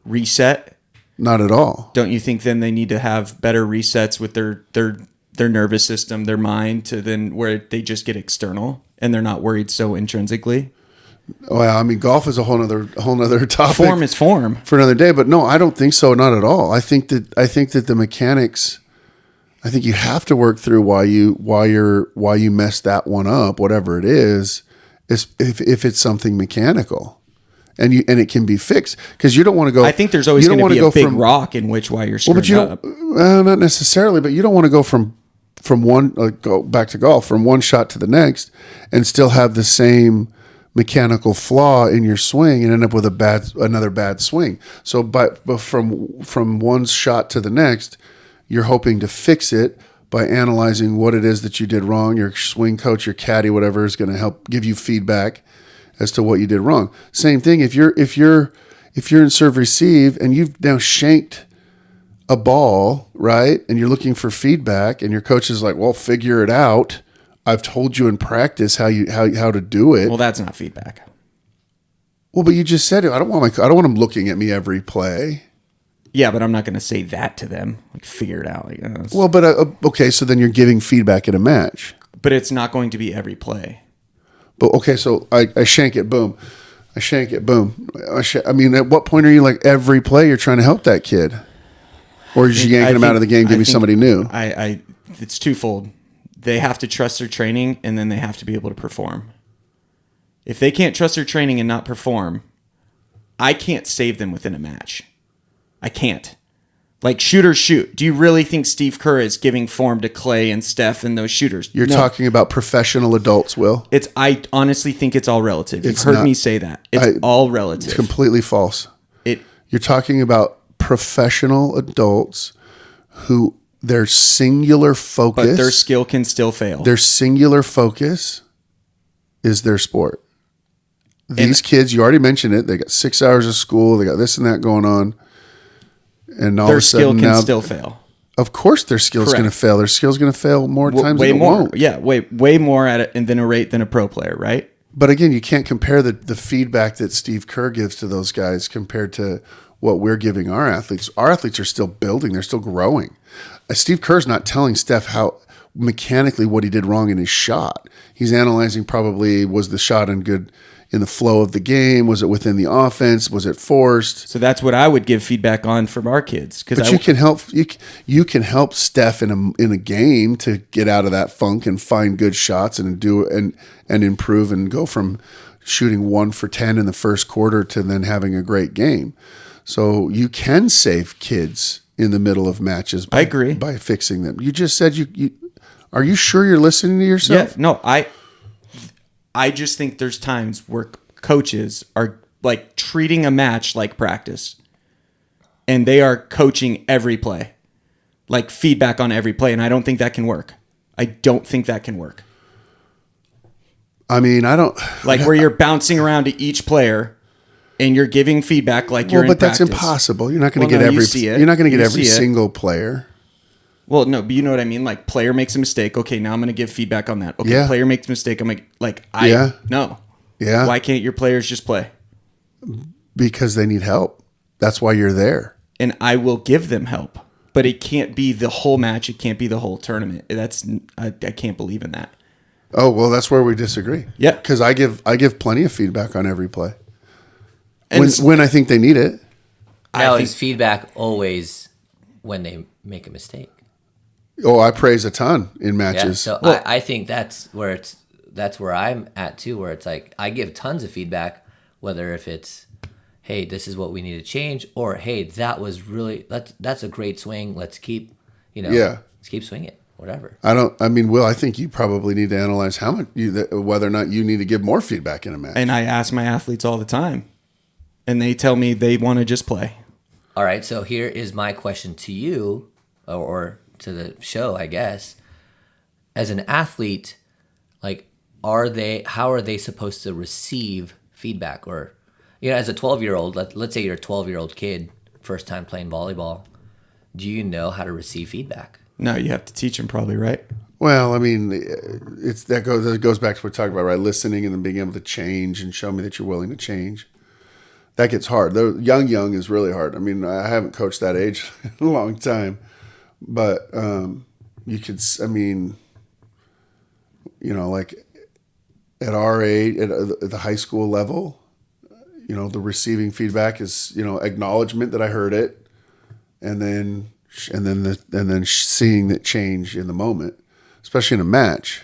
reset? Not at all. Don't you think then they need to have better resets with their nervous system, their mind, to then where they just get external and they're not worried so intrinsically? Well, I mean, golf is a whole nother topic. Form is form. For another day, but no, I don't think so. Not at all. I think that the mechanics. I think you have to work through why you messed that one up, whatever it is if it's something mechanical, and it can be fixed, because you don't want to go. I think there's always you don't going to wanna be a go big from- rock in which why you're Well, screwing but you up. don't. Not necessarily, but you don't want to go from one go back to golf from one shot to the next and still have the same mechanical flaw in your swing and end up with another bad swing. So, but from one shot to the next, you're hoping to fix it by analyzing what it is that you did wrong. Your swing coach, your caddy, whatever, is going to help give you feedback as to what you did wrong. Same thing if you're in serve receive and you've now shanked a ball, right? And you're looking for feedback, and your coach is like, "Well, figure it out. I've told you in practice how to do it." Well, that's not feedback. Well, but you just said it. I don't want them looking at me every play. Yeah, but I'm not going to say that to them. Like, figure it out. Like, Well, but okay, so then you're giving feedback in a match. but it's not going to be every play. But okay, so I shank it, boom. I shank it, boom. I mean, at what point are you like every play you're trying to help that kid, or is you yanking him out of the game, give me somebody new? It's twofold. They have to trust their training, and then they have to be able to perform. If they can't trust their training and not perform, I can't save them within a match. I can't. Like, shooters shoot. Do you really think Steve Kerr is giving form to Clay and Steph and those shooters? You're No. talking about professional adults, Will. I honestly think it's all relative. You've It's heard not- me say that. It's all relative. It's completely false. It You're talking about professional adults who their singular focus, but their skill can still fail. their singular focus is their sport. these kids, you already mentioned it, they got 6 hours of school, they got this and that going on. And all Their of a skill sudden can now, still fail. of course their skill's Correct. going to fail. Their skill's going to fail more times Way than it more. won't. Yeah, way more than a rate than a pro player, right? But again, you can't compare the feedback that Steve Kerr gives to those guys compared to what we're giving our athletes. Our athletes are still building. They're still growing. Steve Kerr's not telling Steph how mechanically what he did wrong in his shot. He's analyzing probably, was the shot in the flow of the game? Was it within the offense? Was it forced? So that's what I would give feedback on from our kids. But you can help Steph in a game to get out of that funk and find good shots and improve and go from shooting 1 for 10 in the first quarter to then having a great game. So you can save kids in the middle of matches. I agree. By fixing them. You just said you are you sure you're listening to yourself? Yeah, no, I just think there's times where coaches are like treating a match like practice, and they are coaching every play, like feedback on every play, and I don't think that can work. I don't think that can work. I mean, I don't Like where you're bouncing around to each player, and you're giving feedback like you're in but that's practice. impossible. You're not going to Well, get no, you every. see it. You're not going to get You every see it. single player. Well, no, but you know what I mean? Like player makes a mistake. Okay, now I'm going to give feedback on that. Okay, Yeah. player makes a mistake. I'm Yeah. no. Yeah. Why can't your players just play? Because they need help. That's why you're there. And I will give them help. But it can't be the whole match. It can't be the whole tournament. I can't believe in that. Oh, well, that's where we disagree. Yeah. Because I give plenty of feedback on every play. And When I think they need it. Now, I is feedback always when they make a mistake? Oh, I praise a ton in matches. Yeah, so I think that's where I'm at too, where it's like I give tons of feedback, whether if it's, hey, this is what we need to change, or hey, that was really that's a great swing. Let's keep, let's keep swinging it, whatever. Will, I think you probably need to analyze whether or not you need to give more feedback in a match. And I ask my athletes all the time, and they tell me they want to just play. All right, so here is my question to you, or to the show, I guess. As an athlete, like, how are they supposed to receive feedback? Or, as a 12-year-old, let's say you're a 12-year-old kid, first time playing volleyball, do you know how to receive feedback? No, you have to teach them probably, right? Well, I mean, it goes back to what we're talking about, right? Listening and then being able to change and show me that you're willing to change. That gets hard. The young is really hard. I mean, I haven't coached that age in a long time, but you could. I mean, like at our age, at the high school level, the receiving feedback is acknowledgement that I heard it, and then seeing that change in the moment, especially in a match.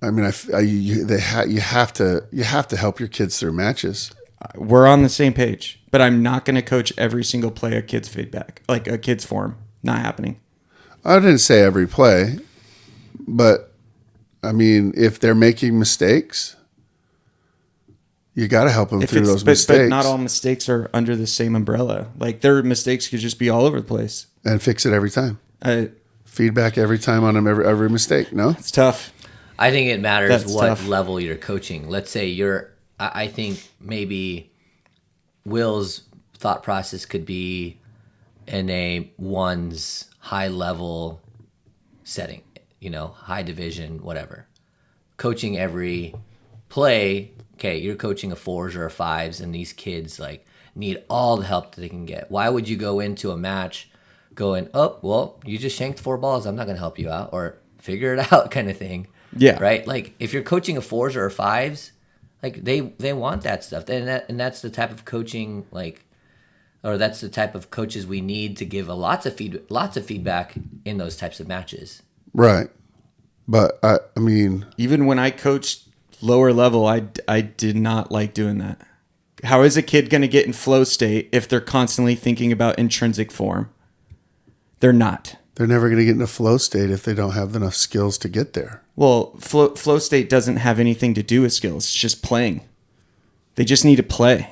You have to help your kids through matches. We're on the same page, but I'm not going to coach every single play a kid's feedback, like a kid's form. Not happening. I didn't say every play, but I mean, if they're making mistakes, you got to help them through those mistakes. But not all mistakes are under the same umbrella. Like their mistakes could just be all over the place. And fix it every time. Feedback every time on them, every mistake. No, it's tough. I think it matters That's what tough. level you're coaching. Let's say I think maybe Will's thought process could be in a one's high level setting, high division, whatever. Coaching every play, okay, you're coaching a 4s or a 5s, and these kids need all the help that they can get. Why would you go into a match going, oh, well, you just shanked 4 balls, I'm not going to help you out, or figure it out kind of thing. Yeah. Right? Like, if you're coaching a 4s or a 5s, they want that stuff. And that's the type of coaching, or that's the type of coaches we need to give lots of feedback in those types of matches. right. But I mean, Even when I coached lower level, I did not like doing that. How is a kid going to get in flow state if they're constantly thinking about intrinsic form? They're not. they're never going to get into flow state if they don't have enough skills to get there. Well, flow state doesn't have anything to do with skills. It's just playing. They just need to play.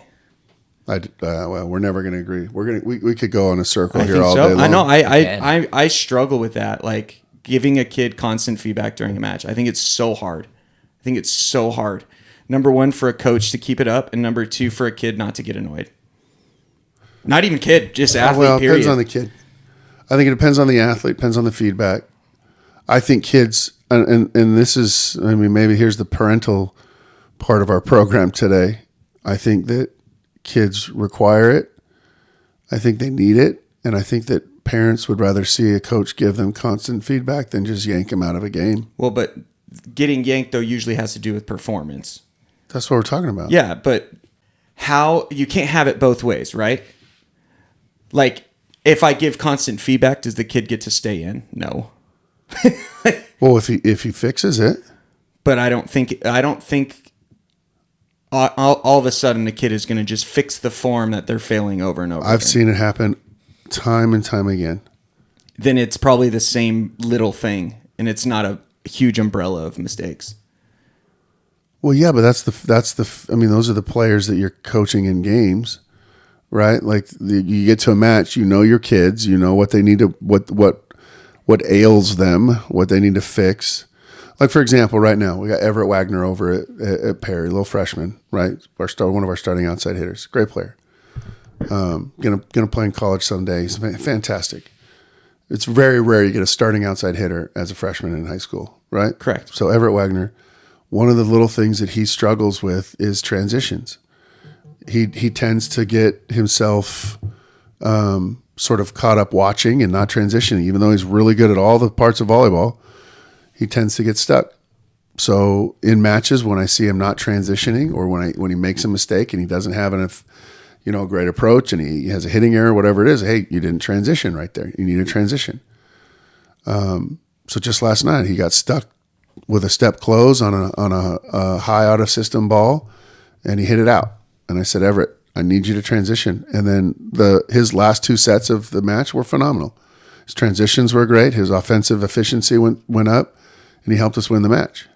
Well, we're never going to agree. We could go on a circle I here think all so. day long. I know. can. I struggle with that. Like giving a kid constant feedback during a match. I think it's so hard. I think it's so hard. Number one, for a coach to keep it up, and number two, for a kid not to get annoyed. Not even kid, just athlete, Well, it period. depends on the kid. I think it depends on the athlete, depends on the feedback. I think kids, and this is, I mean, maybe here's the parental part of our program today. I think that kids require it. I think they need it. And I think that parents would rather see a coach give them constant feedback than just yank them out of a game. Well, but getting yanked, though, usually has to do with performance. That's what we're talking about. Yeah, but how, you can't have it both ways, right? Like, if I give constant feedback, does the kid get to stay in? No. Well, if he fixes it. But I don't think all of a sudden the kid is going to just fix the form that they're failing over and over I've again. seen it happen time and time again. Then it's probably the same little thing, and it's not a huge umbrella of mistakes. Well, yeah, but I mean, those are the players that you're coaching in games, right? Like you get to a match, you know your kids, you know what they need to, what ails them, what they need to fix. Like, for example, right now, we got Everett Wagner over at Perry, little freshman, right? One of our starting outside hitters. Great player. Gonna play in college someday. He's fantastic. It's very rare you get a starting outside hitter as a freshman in high school, right? Correct. So Everett Wagner, one of the little things that he struggles with is transitions. He tends to get himself sort of caught up watching and not transitioning, even though he's really good at all the parts of volleyball. He tends to get stuck. So in matches, when I see him not transitioning, or when he makes a mistake and he doesn't have enough, a great approach, and he has a hitting error, whatever it is, hey, you didn't transition right there. You need a transition. So just last night, he got stuck with a step close on a high out of system ball, and he hit it out. And I said, Everett, I need you to transition. And then his last two sets of the match were phenomenal. His transitions were great. His offensive efficiency went up, and he helped us win the match.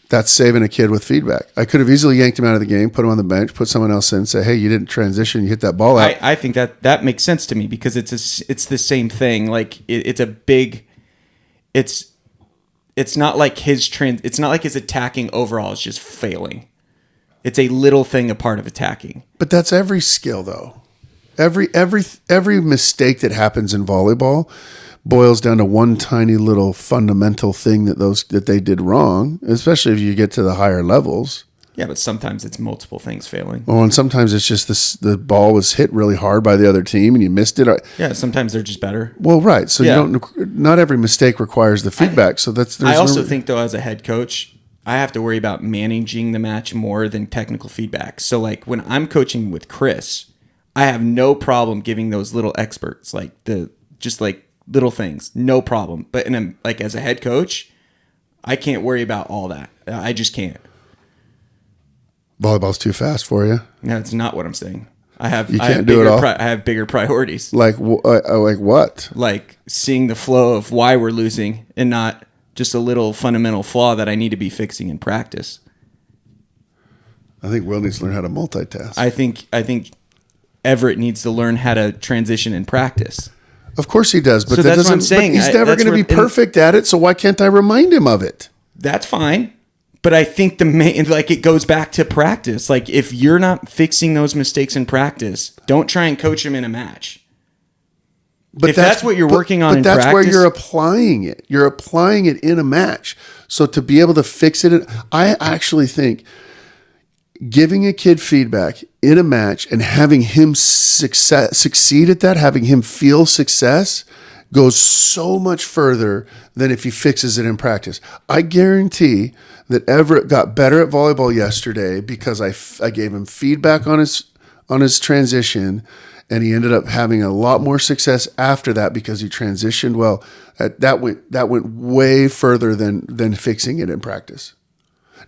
That's saving a kid with feedback. I could have easily yanked him out of the game, put him on the bench, put someone else in, say, hey, you didn't transition, you hit that ball out. I think that makes sense to me, because it's the same thing. Like it's a big, it's not like it's not like his attacking overall is just failing. It's a little thing, a part of attacking. But that's every skill, though. Every mistake that happens in volleyball boils down to one tiny little fundamental thing that they did wrong, especially if you get to the higher levels. Yeah, but sometimes it's multiple things failing. Well, and sometimes it's just the ball was hit really hard by the other team and you missed it. Yeah, sometimes they're just better. Well, right. So Yeah. not every mistake requires the feedback. I also think, though, as a head coach, I have to worry about managing the match more than technical feedback. So, like, when I'm coaching with Chris, I have no problem giving those little experts, little things, no problem. But as a head coach, I can't worry about all that. I just can't. volleyball's too fast for you. No, that's not what I'm saying. I have bigger priorities. Like what? Like seeing the flow of why we're losing, and not just a little fundamental flaw that I need to be fixing in practice. I think Will needs to learn how to multitask. I think Everett needs to learn how to transition in practice. Of course he does, but So that that's what I'm doesn't. saying. But he's never going to be perfect at it. So why can't I remind him of it? That's fine. But I think it goes back to practice. Like, if you're not fixing those mistakes in practice, don't try and coach him in a match. But if that's what you're working on in that's practice, where you're applying it. You're applying it in a match. So to be able to fix it, I actually think giving a kid feedback in a match and having him succeed at that, having him feel success, goes so much further than if he fixes it in practice. I guarantee that Everett got better at volleyball yesterday because I gave him feedback on his transition, and he ended up having a lot more success after that because he transitioned well. That went way further than fixing it in practice.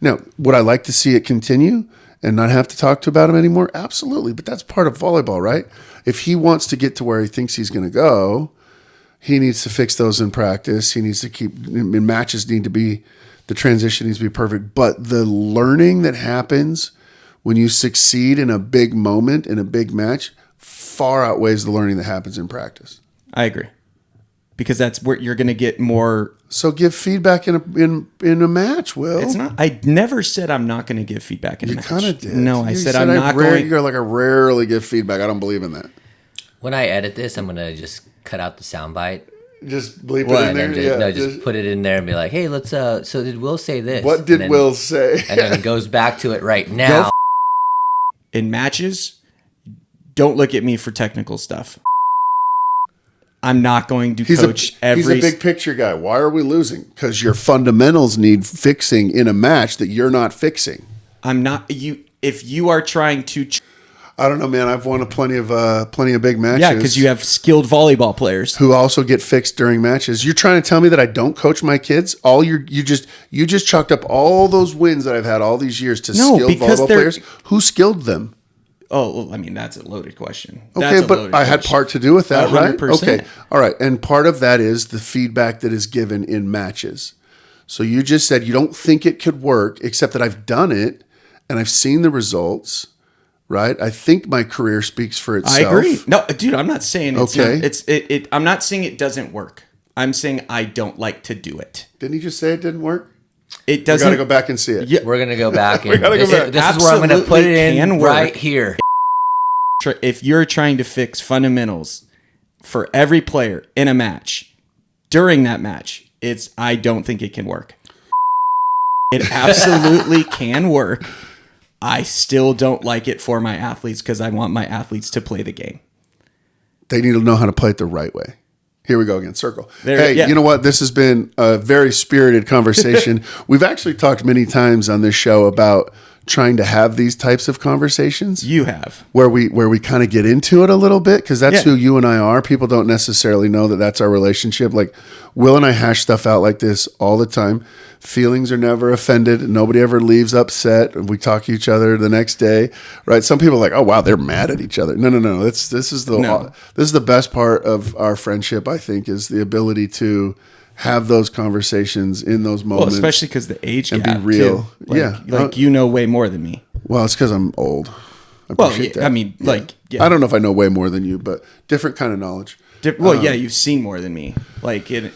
Now, would I like to see it continue and not have to talk about him anymore? Absolutely, but that's part of volleyball, right? If he wants to get to where he thinks he's going to go, he needs to fix those in practice. He needs to the transition needs to be perfect. But the learning that happens when you succeed in a big moment, in a big match, far outweighs the learning that happens in practice. I agree. because that's where you're going to get more. So give feedback in a match, Will. It's not. I never said I'm not going to give feedback in a You match. kind of did. No, I You said I'm not going. You're like, I rarely give feedback. I don't believe in that. When I edit this, I'm gonna just cut out the soundbite. Just bleep What? it in And there. then just put it in there and be like, "Hey, let's." So did Will say this? What did And then- Will say? And then it goes back to it right now. In matches, don't look at me for technical stuff. I'm not going to coach every. He's a big picture guy. Why are we losing? Because your fundamentals need fixing in a match that you're not fixing. I'm not you. If you are trying to, I don't know, man. I've won plenty of big matches. yeah, because you have skilled volleyball players. who also get fixed during matches. You're trying to tell me that I don't coach my kids? You just chalked up all those wins that I've had all these years to No, skilled because volleyball they're- players. Who skilled them? Oh, well, I mean that's a loaded question. Okay, That's a but loaded I had question. part to do with that, right? 100%. Okay, all right. And part of that is the feedback that is given in matches. So you just said you don't think it could work, except that I've done it and I've seen the results, right? I think my career speaks for itself. I agree. No, dude, I'm not saying it's Okay. not, I'm not saying it doesn't work. I'm saying I don't like to do it. Didn't he just say it didn't work? It We doesn't. got to go back and see it. Yeah. We're gonna go back. And gotta go back. This is where I'm gonna put it Absolutely can in work. right here. If you're trying to fix fundamentals for every player in a match, during that match, I don't think it can work. It absolutely can work. I still don't like it for my athletes because I want my athletes to play the game. They need to know how to play it the right way. Here we go again. Circle. There- Hey, yeah. you know what? This has been a very spirited conversation. We've actually talked many times on this show about trying to have these types of conversations You have. where we kind of get into it a little bit because that's Yeah. who you and I are. People don't necessarily know that that's our relationship. Like Will and I hash stuff out like this all the time. Feelings are never offended. Nobody ever leaves upset. We talk to each other the next day, right? Some people are like, oh wow, they're mad at each other. No. This is the best part of our friendship. I think is the ability to have those conversations in those Well, moments. especially because the age and be gap, real. too. Like, Yeah. like you know way more than me. Well, it's because I'm old. I Well, appreciate yeah, that. I mean, Yeah. like, yeah. I don't know if I know way more than you, but different kind of knowledge. Yeah, you've seen more than me. Like, and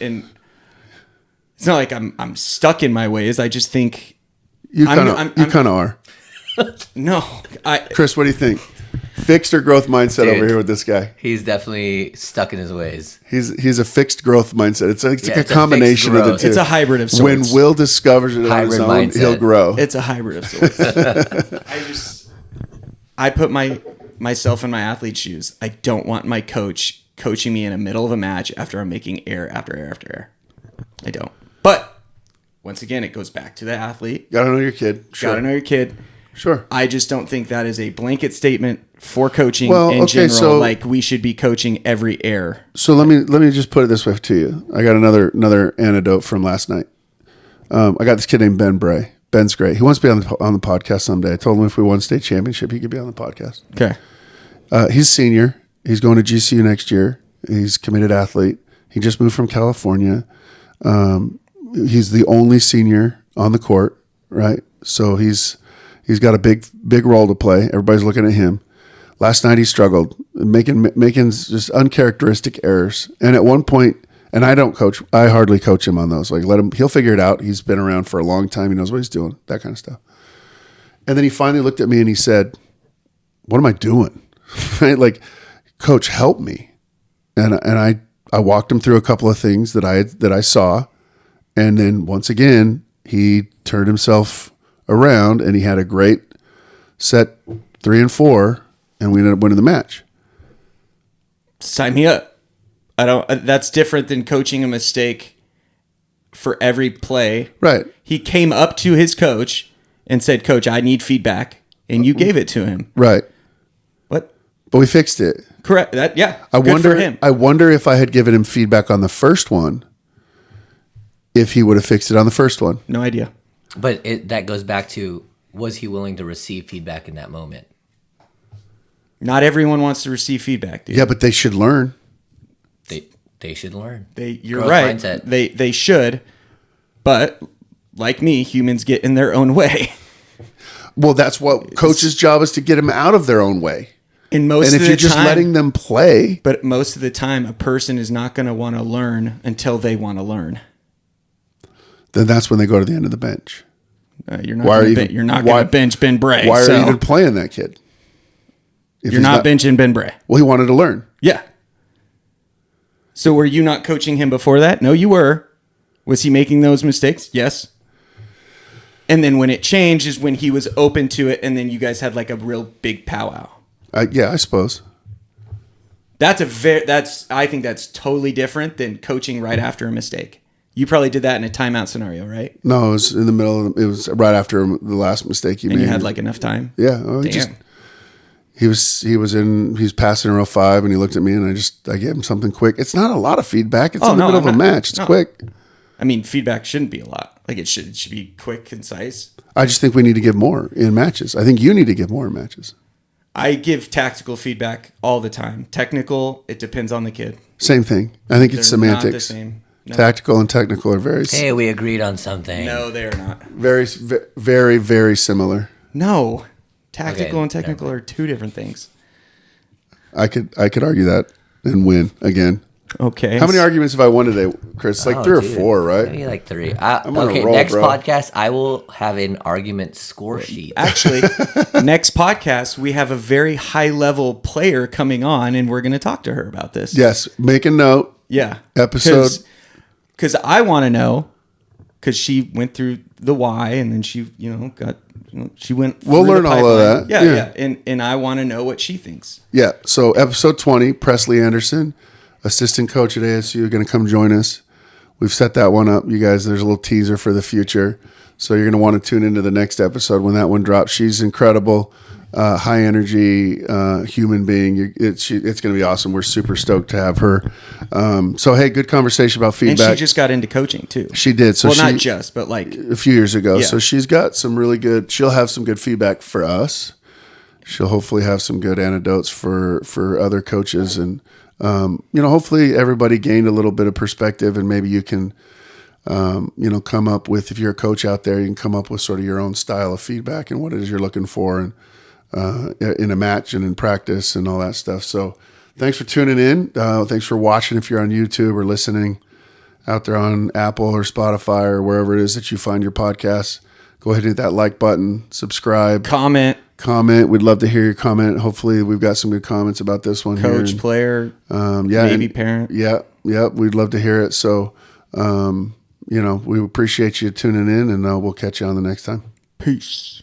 it's not like I'm stuck in my ways. I just think You I'm- kind of are. no. Chris, what do you think? Fixed or growth mindset Dude. over here with this guy? He's definitely stuck in his ways. He's a fixed growth mindset. It's like Yeah, it's a a combination fixed of the growth. two. It's a hybrid of sorts. When Will discovers it on his Hybrid own, mindset. he'll grow. It's a hybrid of sorts. I put myself in my athlete's shoes. I don't want my coach coaching me in the middle of a match after I'm making error after error after error. I don't. But once again, it goes back to the athlete. Gotta know your kid. Sure. Gotta know your kid. Sure. I just don't think that is a blanket statement for coaching Well, in okay, general. so- Like we should be coaching every error. So let me just put it this way to you. I got another anecdote from last night. I got this kid named Ben Bray. Ben's great. He wants to be on the podcast someday. I told him if we won state championship, he could be on the podcast. Okay. He's a senior. He's going to GCU next year. He's a committed athlete. He just moved from California. He's the only senior on the court, right? So he's got a big role to play. Everybody's looking at him. Last night he struggled, making just uncharacteristic errors. And at one point, and I don't coach, I hardly coach him on those. Like he'll figure it out. He's been around for a long time. He knows what he's doing, that kind of stuff. And then he finally looked at me and he said, "What am I doing?" Right? Like, "Coach, help me." And I walked him through a couple of things that I saw. And then once again, he turned himself around and he had a great set 3 and 4, and we ended up winning the match. Sign me up. That's different than coaching a mistake for every play. Right. He came up to his coach and said, "Coach, I need feedback." And you gave it to him. Right. What? But we fixed it. Correct. That, yeah. I Good wonder for him. I wonder if I had given him feedback on the first one, if he would have fixed it on the first one. No idea. But that goes back to, was he willing to receive feedback in that moment? Not everyone wants to receive feedback, dude. Yeah, but they should learn. They should learn. You're Growth right. mindset. They should. But like me, humans get in their own way. Well, that's what coach's job is, to get them out of their own way. And most And of if the you're just time, letting them play, but most of the time, a person is not going to want to learn until they want to learn. then that's when they go to the end of the bench. You're Why are not you going even- you're not why- going to bench Ben Bray. Why are so you even playing that kid? If you're he's not benching Ben Bray. Well, he wanted to learn. Yeah. So were you not coaching him before that? No, you were. Was he making those mistakes? Yes. And then when it changed is when he was open to it, and then you guys had like a real big powwow. Yeah, I suppose. I think that's totally different than coaching right after a mistake. You probably did that in a timeout scenario, right? No, it was in the middle. It was right after the last mistake he And made. you had like enough time. Yeah. Well, Damn. he was passing in row 5, and he looked at me, and I gave him something quick. It's not a lot of feedback. It's in the middle of a match. It's quick. I mean, feedback shouldn't be a lot. Like it should be quick, concise. I just think we need to give more in matches. I think you need to give more in matches. I give tactical feedback all the time. Technical, it depends on the kid. Same thing. I think it's They're not semantics. the same. No. Tactical and technical are very, Hey, we agreed on something. No, they are not. very, very, very similar. No, tactical Okay, and technical are two different things. I could argue that and win again. Okay. How many arguments have I won today, Chris? Like Oh, 3 or dude. 4, right? Maybe like 3. on a Okay, roll, next bro. podcast, I will have an argument score sheet. Actually, next podcast, we have a very high level player coming on, and we're going to talk to her about this. Yes. Make a note. Yeah. Episode. Because I want to know, because she went through the why, and then she, she went. We'll through the learn all of pipeline. that. Yeah, Yeah. yeah. And I want to know what she thinks. Yeah. So episode 20, Presley Anderson, assistant coach at ASU, going to come join us. We've set that one up. You guys, there's a little teaser for the future. So you're going to want to tune into the next episode when that one drops. She's incredible, high energy human being. It's going to be awesome. We're super stoked to have her. So, hey, good conversation about feedback. And she just got into coaching too. She did. So well, she, not just, but like a few years ago. Yeah. So she's got some really good, she'll have some good feedback for us. She'll hopefully have some good anecdotes for other coaches. And, hopefully everybody gained a little bit of perspective, and maybe you can, come up with, if you're a coach out there, you can come up with sort of your own style of feedback and what it is you're looking for and in a match and in practice and all that stuff. So thanks for tuning in. Thanks for watching if you're on YouTube or listening out there on Apple or Spotify or wherever it is that you find your podcasts. Go ahead and hit that like button, subscribe, comment, We'd love to hear your comment. Hopefully we've got some good comments about this one coach, here. player, Yeah, maybe and- parent. Yeah, we'd love to hear it. So, we appreciate you tuning in, and we'll catch you on the next time. Peace.